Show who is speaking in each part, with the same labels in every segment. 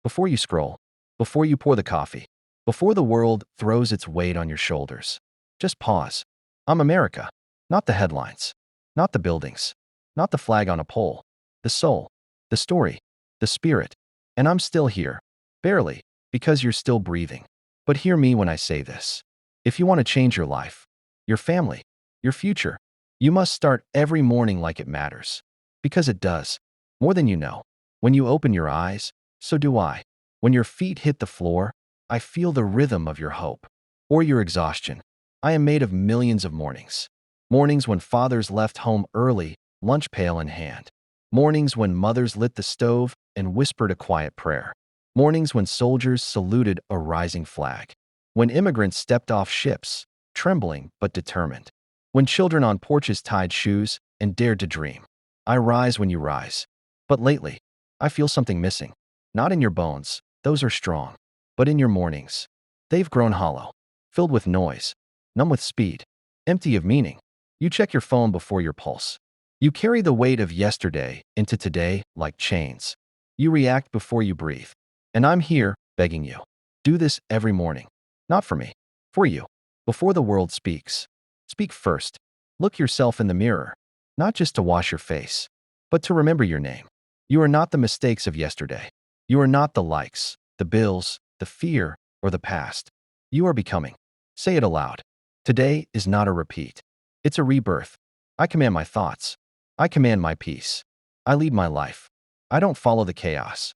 Speaker 1: Before you scroll, before you pour the coffee, before the world throws its weight on your shoulders, just pause. I'm America, not the headlines, not the buildings, not the flag on a pole, the soul, the story, the spirit. And I'm still here, barely, because you're still breathing. But hear me when I say this. If you want to change your life, your family, your future, you must start every morning like it matters. Because it does, more than you know. When you open your eyes, so do I. When your feet hit the floor, I feel the rhythm of your hope or your exhaustion. I am made of millions of mornings. Mornings when fathers left home early, lunch pail in hand. Mornings when mothers lit the stove and whispered a quiet prayer. Mornings when soldiers saluted a rising flag. When immigrants stepped off ships, trembling but determined. When children on porches tied shoes and dared to dream. I rise when you rise. But lately, I feel something missing. Not in your bones, those are strong, but in your mornings. They've grown hollow, filled with noise, numb with speed, empty of meaning. You check your phone before your pulse. You carry the weight of yesterday into today like chains. You react before you breathe. And I'm here, begging you. Do this every morning. Not for me, for you. Before the world speaks. Speak first. Look yourself in the mirror. Not just to wash your face, but to remember your name. You are not the mistakes of yesterday. You are not the likes, the bills, the fear, or the past. You are becoming. Say it aloud. Today is not a repeat. It's a rebirth. I command my thoughts. I command my peace. I lead my life. I don't follow the chaos.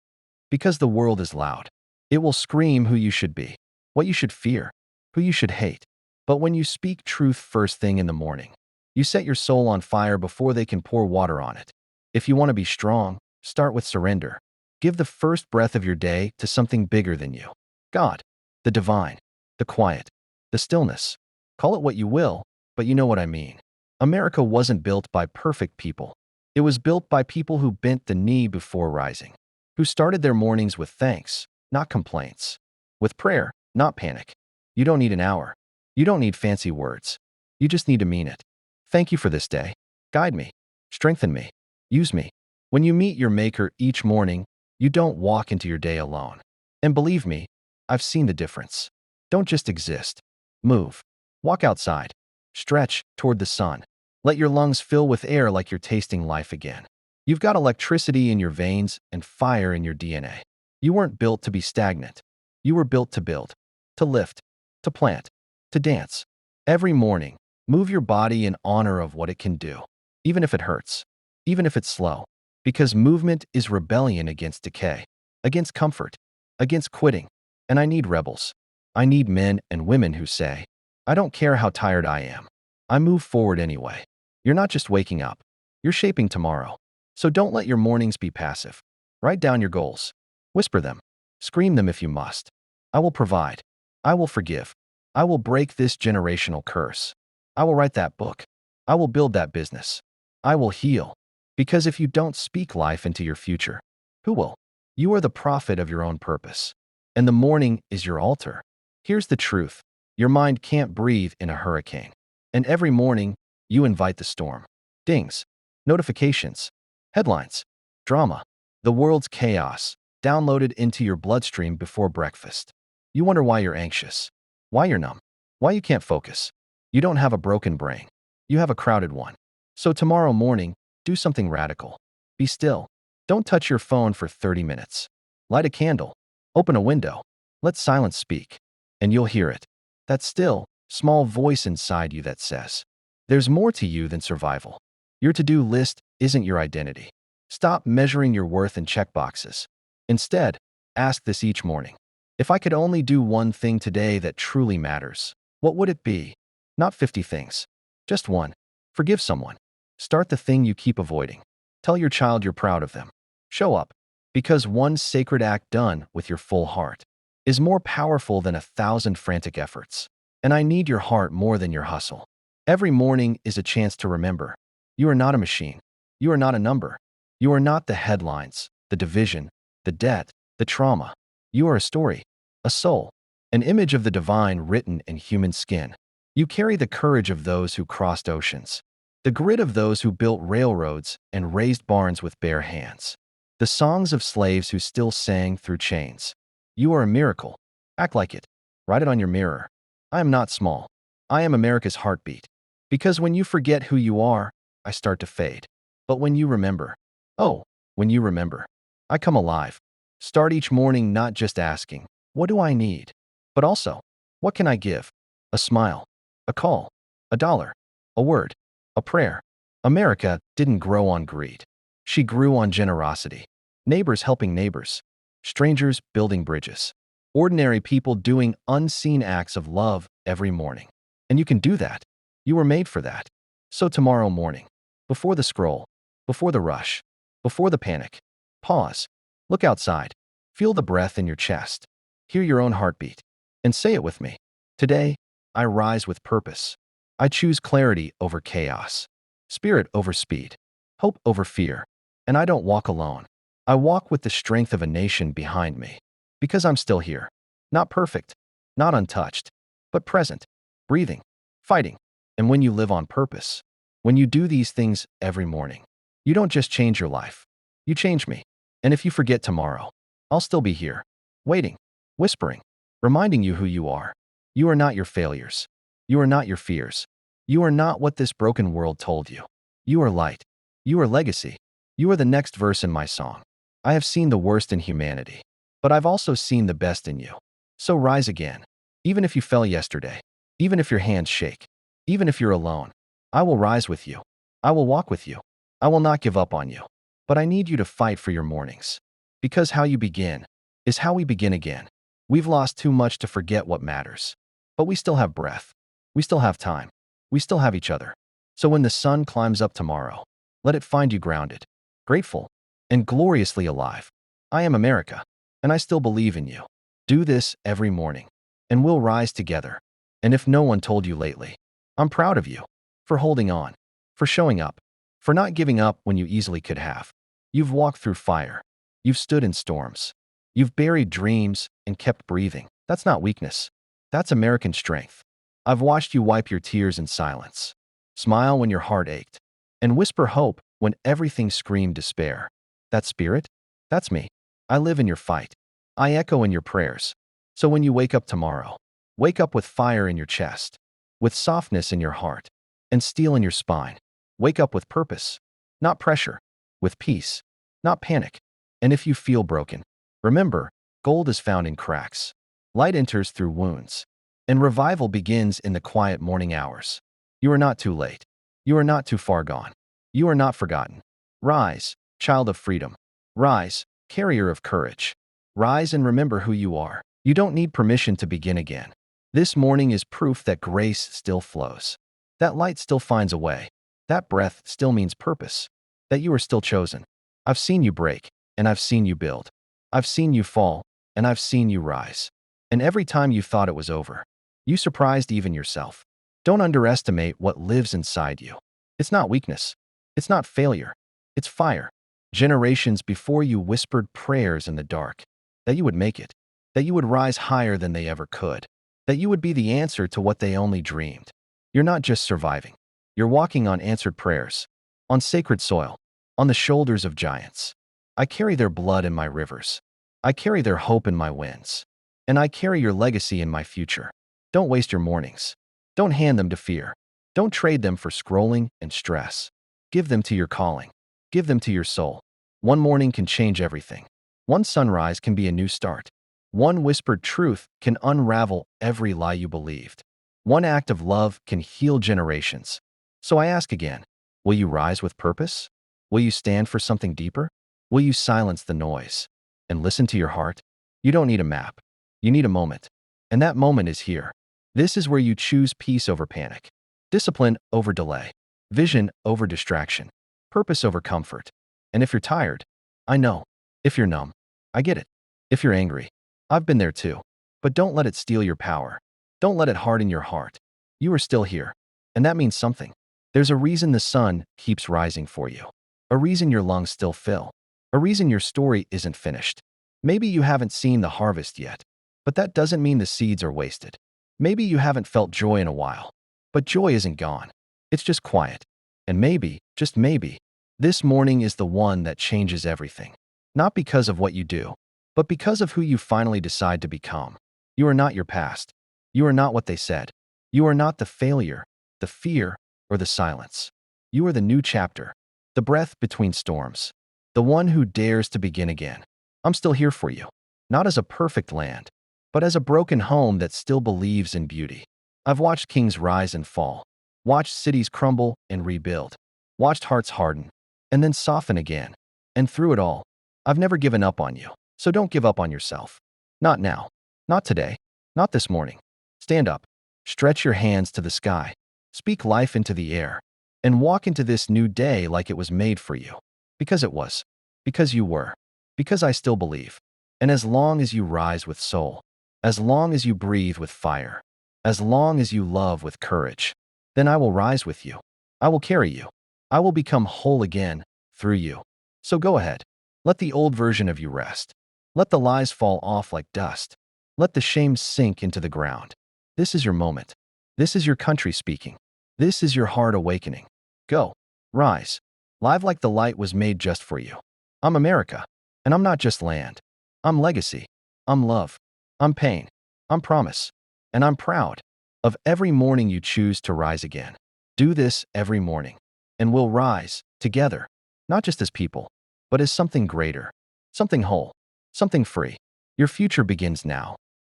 Speaker 1: Because the world is loud. It will scream who you should be, what you should fear, who you should hate. But when you speak truth first thing in the morning, you set your soul on fire before they can pour water on it. If you want to be strong, start with surrender. Give the first breath of your day to something bigger than you. God, the divine, the quiet, the stillness. Call it what you will, but you know what I mean. America wasn't built by perfect people. It was built by people who bent the knee before rising, who started their mornings with thanks, not complaints, with prayer, not panic. You don't need an hour. You don't need fancy words. You just need to mean it. Thank you for this day. Guide me. Strengthen me. Use me. When you meet your maker each morning, you don't walk into your day alone. And believe me, I've seen the difference. Don't just exist. Move. Walk outside. Stretch toward the sun. Let your lungs fill with air like you're tasting life again. You've got electricity in your veins and fire in your DNA. You weren't built to be stagnant. You were built to build, to lift, to plant, to dance. Every morning, move your body in honor of what it can do, even if it hurts, even if it's slow. Because movement is rebellion against decay, against comfort, against quitting. And I need rebels. I need men and women who say, I don't care how tired I am. I move forward anyway. You're not just waking up. You're shaping tomorrow. So don't let your mornings be passive. Write down your goals. Whisper them. Scream them if you must. I will provide. I will forgive. I will break this generational curse. I will write that book. I will build that business. I will heal. Because if you don't speak life into your future, who will? You are the prophet of your own purpose. And the morning is your altar. Here's the truth. Your mind can't breathe in a hurricane. And every morning, you invite the storm. Dings. Notifications. Headlines. Drama. The world's chaos. Downloaded into your bloodstream before breakfast. You wonder why you're anxious. Why you're numb. Why you can't focus. You don't have a broken brain. You have a crowded one. So tomorrow morning, do something radical. Be still. Don't touch your phone for 30 minutes. Light a candle. Open a window. Let silence speak. And you'll hear it. That still, small voice inside you that says, there's more to you than survival. Your to-do list isn't your identity. Stop measuring your worth in checkboxes. Instead, ask this each morning. If I could only do one thing today that truly matters, what would it be? Not 50 things. Just one. Forgive someone. Start the thing you keep avoiding. Tell your child you're proud of them. Show up. Because one sacred act done with your full heart is more powerful than 1,000 frantic efforts. And I need your heart more than your hustle. Every morning is a chance to remember. You are not a machine. You are not a number. You are not the headlines, the division, the debt, the trauma. You are a story, a soul, an image of the divine written in human skin. You carry the courage of those who crossed oceans, the grit of those who built railroads and raised barns with bare hands. The songs of slaves who still sang through chains. You are a miracle. Act like it. Write it on your mirror. I am not small. I am America's heartbeat. Because when you forget who you are, I start to fade. But when you remember, oh, when you remember, I come alive. Start each morning not just asking, what do I need? But also, what can I give? A smile, a call, a dollar, a word, a prayer. America didn't grow on greed. She grew on generosity. Neighbors helping neighbors. Strangers building bridges. Ordinary people doing unseen acts of love every morning. And you can do that. You were made for that. So tomorrow morning, before the scroll, before the rush, before the panic, pause, look outside, feel the breath in your chest, hear your own heartbeat, and say it with me. Today, I rise with purpose. I choose clarity over chaos, spirit over speed, hope over fear, and I don't walk alone. I walk with the strength of a nation behind me, because I'm still here. Not perfect, not untouched, but present, breathing, fighting. And when you live on purpose, when you do these things every morning, you don't just change your life, you change me. And if you forget tomorrow, I'll still be here, waiting, whispering, reminding you who you are. You are not your failures. You are not your fears. You are not what this broken world told you. You are light. You are legacy. You are the next verse in my song. I have seen the worst in humanity, but I've also seen the best in you. So rise again. Even if you fell yesterday, even if your hands shake, even if you're alone, I will rise with you. I will walk with you. I will not give up on you. But I need you to fight for your mornings. Because how you begin is how we begin again. We've lost too much to forget what matters. But we still have breath. We still have time. We still have each other. So when the sun climbs up tomorrow, let it find you grounded, grateful, and gloriously alive. I am America, and I still believe in you. Do this every morning, and we'll rise together. And if no one told you lately, I'm proud of you for holding on, for showing up, for not giving up when you easily could have. You've walked through fire. You've stood in storms. You've buried dreams and kept breathing. That's not weakness. That's American strength. I've watched you wipe your tears in silence, smile when your heart ached, and whisper hope when everything screamed despair. That spirit? That's me. I live in your fight. I echo in your prayers. So when you wake up tomorrow, wake up with fire in your chest, with softness in your heart, and steel in your spine. Wake up with purpose, not pressure, with peace, not panic. And if you feel broken, remember, gold is found in cracks. Light enters through wounds, and revival begins in the quiet morning hours. You are not too late. You are not too far gone. You are not forgotten. Rise, child of freedom. Rise, carrier of courage. Rise and remember who you are. You don't need permission to begin again. This morning is proof that grace still flows. That light still finds a way. That breath still means purpose. That you are still chosen. I've seen you break, and I've seen you build. I've seen you fall, and I've seen you rise. And every time you thought it was over, you surprised even yourself. Don't underestimate what lives inside you. It's not weakness. It's not failure. It's fire. Generations before you whispered prayers in the dark, that you would make it, that you would rise higher than they ever could, that you would be the answer to what they only dreamed. You're not just surviving. You're walking on answered prayers, on sacred soil, on the shoulders of giants. I carry their blood in my rivers. I carry their hope in my winds. And I carry your legacy in my future. Don't waste your mornings. Don't hand them to fear. Don't trade them for scrolling and stress. Give them to your calling. Give them to your soul. One morning can change everything. One sunrise can be a new start. One whispered truth can unravel every lie you believed. One act of love can heal generations. So I ask again, will you rise with purpose? Will you stand for something deeper? Will you silence the noise and listen to your heart? You don't need a map. You need a moment. And that moment is here. This is where you choose peace over panic, discipline over delay, vision over distraction, purpose over comfort. And if you're tired, I know. If you're numb, I get it. If you're angry, I've been there too. But don't let it steal your power. Don't let it harden your heart. You are still here. And that means something. There's a reason the sun keeps rising for you. A reason your lungs still fill. A reason your story isn't finished. Maybe you haven't seen the harvest yet, but that doesn't mean the seeds are wasted. Maybe you haven't felt joy in a while, but joy isn't gone. It's just quiet. And maybe, just maybe, this morning is the one that changes everything. Not because of what you do, but because of who you finally decide to become. You are not your past. You are not what they said. You are not the failure, the fear, or the silence. You are the new chapter, the breath between storms, the one who dares to begin again. I'm still here for you, not as a perfect land, but as a broken home that still believes in beauty. I've watched kings rise and fall, watched cities crumble and rebuild, watched hearts harden, and then soften again. And through it all, I've never given up on you. So don't give up on yourself. Not now. Not today. Not this morning. Stand up. Stretch your hands to the sky. Speak life into the air. And walk into this new day like it was made for you. Because it was. Because you were. Because I still believe. And as long as you rise with soul, as long as you breathe with fire, as long as you love with courage, then I will rise with you. I will carry you. I will become whole again through you. So go ahead. Let the old version of you rest. Let the lies fall off like dust. Let the shame sink into the ground. This is your moment. This is your country speaking. This is your heart awakening. Go. Rise. Live like the light was made just for you. I'm America. And I'm not just land. I'm legacy. I'm love. I'm pain. I'm promise. And I'm proud of every morning you choose to rise again. Do this every morning. And we'll rise together, not just as people, but as something greater, something whole, something free. Your future begins now.